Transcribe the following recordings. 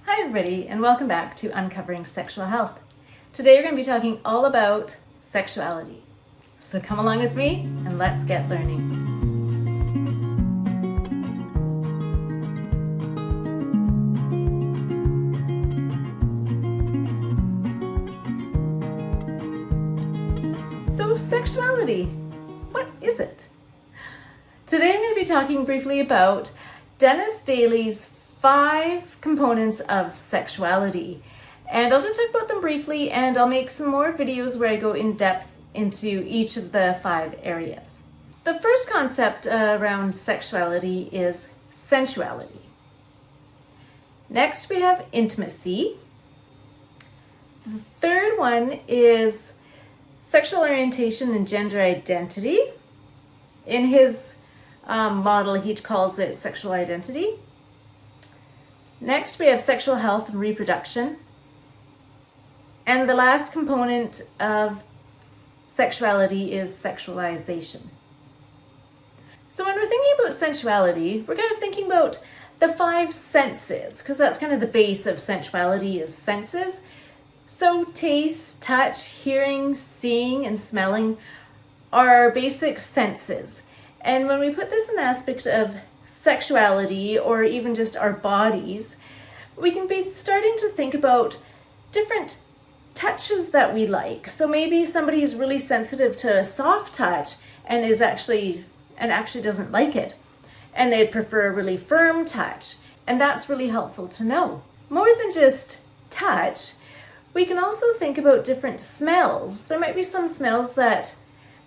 Hi everybody, and welcome back to Uncovering Sexual Health. Today we're going to be talking all about sexuality. So come along with me and let's get learning. So sexuality, what is it? Today I'm going to be talking briefly about Denis Dailey's 5 components of sexuality. And I'll just talk about them briefly, and I'll make some more videos where I go in depth into each of the 5 areas. The first concept around sexuality is sensuality. Next we have intimacy. The third one is sexual orientation and gender identity. In his model, he calls it sexual identity. Next, we have sexual health and reproduction. And the last component of sexuality is sexualization. So when we're thinking about sensuality, we're kind of thinking about the 5 senses, because that's kind of the base of sensuality is senses. So taste, touch, hearing, seeing, and smelling are basic senses. And when we put this in the aspect of sexuality, or even just our bodies, we can be starting to think about different touches that we like. So maybe somebody is really sensitive to a soft touch and actually doesn't like it, and they prefer a really firm touch, and that's really helpful to know. More than just touch, we can also think about different smells. There might be some smells that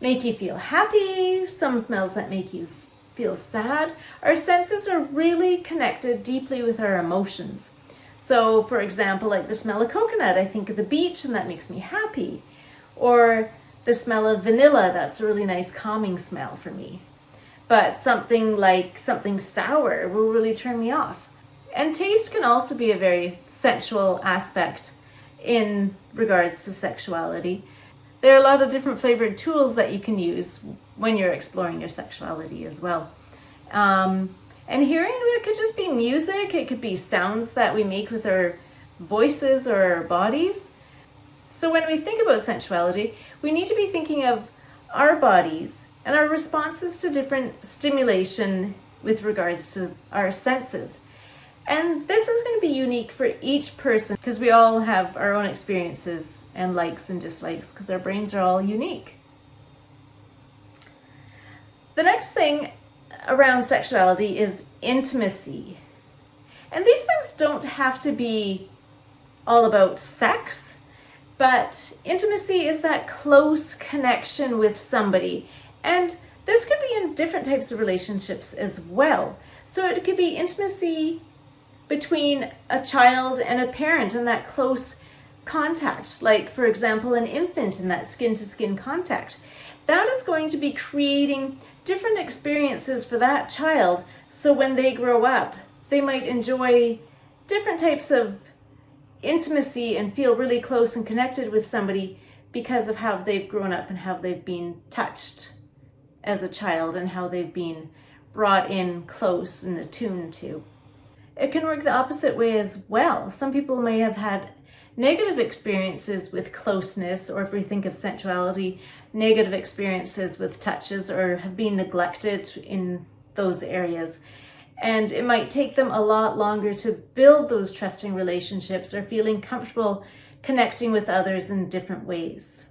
make you feel happy, some smells that make you feel sad. Our senses are really connected deeply with our emotions. So for example, like the smell of coconut, I think of the beach and that makes me happy. Or the smell of vanilla, that's a really nice calming smell for me. But something sour will really turn me off. And taste can also be a very sensual aspect in regards to sexuality. There are a lot of different flavored tools that you can use when you're exploring your sexuality as well. And hearing, there could just be music, it could be sounds that we make with our voices or our bodies. So when we think about sensuality, we need to be thinking of our bodies and our responses to different stimulation with regards to our senses. And this is going to be unique for each person because we all have our own experiences and likes and dislikes because our brains are all unique. The next thing around sexuality is intimacy. And these things don't have to be all about sex, but intimacy is that close connection with somebody. And this could be in different types of relationships as well. So it could be intimacy between a child and a parent and that close contact, like for example an infant and that skin-to-skin contact. That is going to be creating different experiences for that child, so when they grow up they might enjoy different types of intimacy and feel really close and connected with somebody because of how they've grown up and how they've been touched as a child and how they've been brought in close and attuned to. It can work the opposite way as well. Some people may have had negative experiences with closeness, or if we think of sensuality, negative experiences with touches, or have been neglected in those areas. And it might take them a lot longer to build those trusting relationships or feeling comfortable connecting with others in different ways.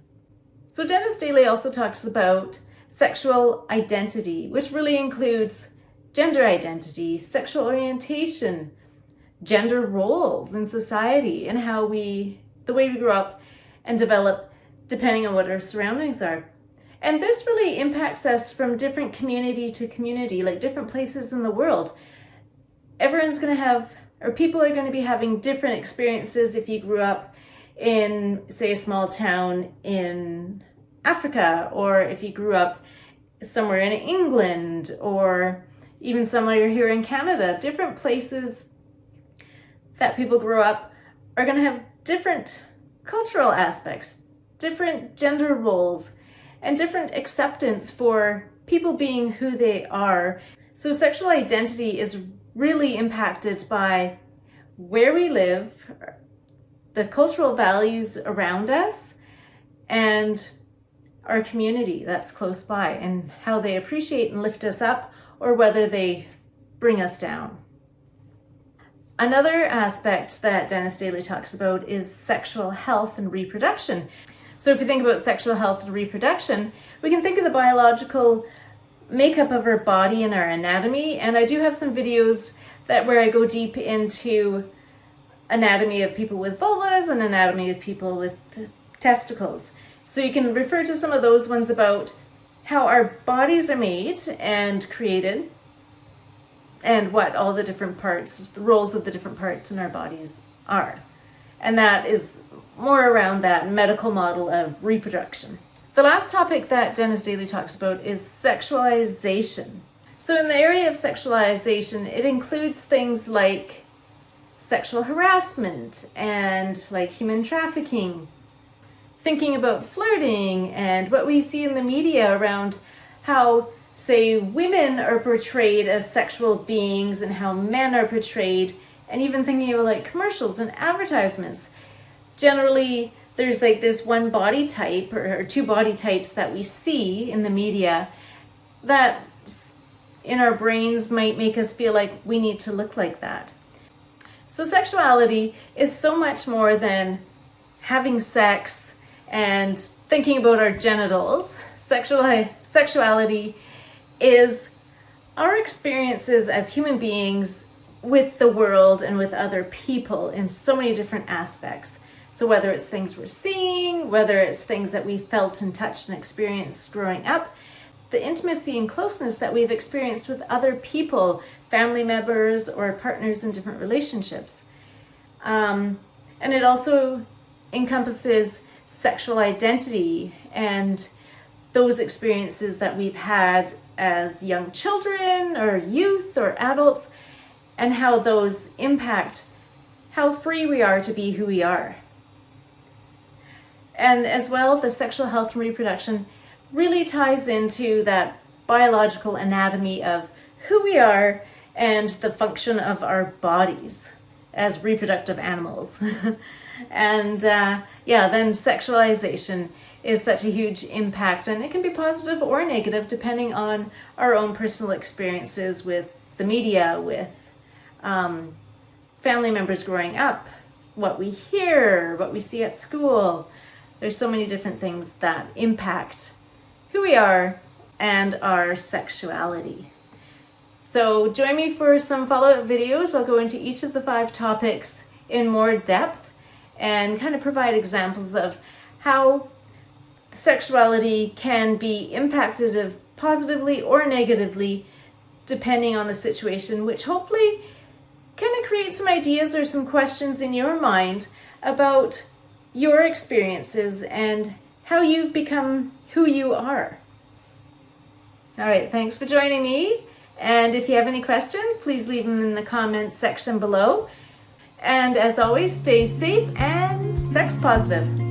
So Denis Dailey also talks about sexual identity, which really includes gender identity, sexual orientation, gender roles in society, and the way we grow up and develop depending on what our surroundings are. And this really impacts us from different community to community, like different places in the world. Everyone's going to have, or people are going to be having different experiences if you grew up in, say, a small town in Africa, or if you grew up somewhere in England, or even somewhere here in Canada. Different places that people grow up are going to have different cultural aspects, different gender roles, and different acceptance for people being who they are. So sexual identity is really impacted by where we live, the cultural values around us, and our community that's close by, and how they appreciate and lift us up, or whether they bring us down. Another aspect that Denis Dailey talks about is sexual health and reproduction. So if you think about sexual health and reproduction, we can think of the biological makeup of our body and our anatomy, and I do have some videos where I go deep into anatomy of people with vulvas and anatomy of people with testicles. So you can refer to some of those ones about how our bodies are made and created, and what all the different parts, the roles of the different parts in our bodies are. And that is more around that medical model of reproduction. The last topic that Denis Dailey talks about is sexualization. So in the area of sexualization, it includes things like sexual harassment and like human trafficking, thinking about flirting, and what we see in the media around how, say, women are portrayed as sexual beings and how men are portrayed, and even thinking about like commercials and advertisements. Generally, there's like this one body type or two body types that we see in the media that in our brains might make us feel like we need to look like that. So sexuality is so much more than having sex and thinking about our genitals. Sexuality is our experiences as human beings with the world and with other people in so many different aspects. So whether it's things we're seeing, whether it's things that we felt and touched and experienced growing up, the intimacy and closeness that we've experienced with other people, family members or partners in different relationships. And it also encompasses sexual identity and those experiences that we've had as young children or youth or adults, and how those impact how free we are to be who we are. And as well, the sexual health and reproduction really ties into that biological anatomy of who we are and the function of our bodies as reproductive animals. And then sexualization is such a huge impact, and it can be positive or negative depending on our own personal experiences with the media, with family members growing up, what we hear, what we see at school. There's so many different things that impact who we are and our sexuality. So join me for some follow-up videos. I'll go into each of the 5 topics in more depth and kind of provide examples of how sexuality can be impacted positively or negatively depending on the situation, which hopefully kind of create some ideas or some questions in your mind about your experiences and how you've become who you are. All right, thanks for joining me. And if you have any questions, please leave them in the comments section below. And as always, stay safe and sex positive.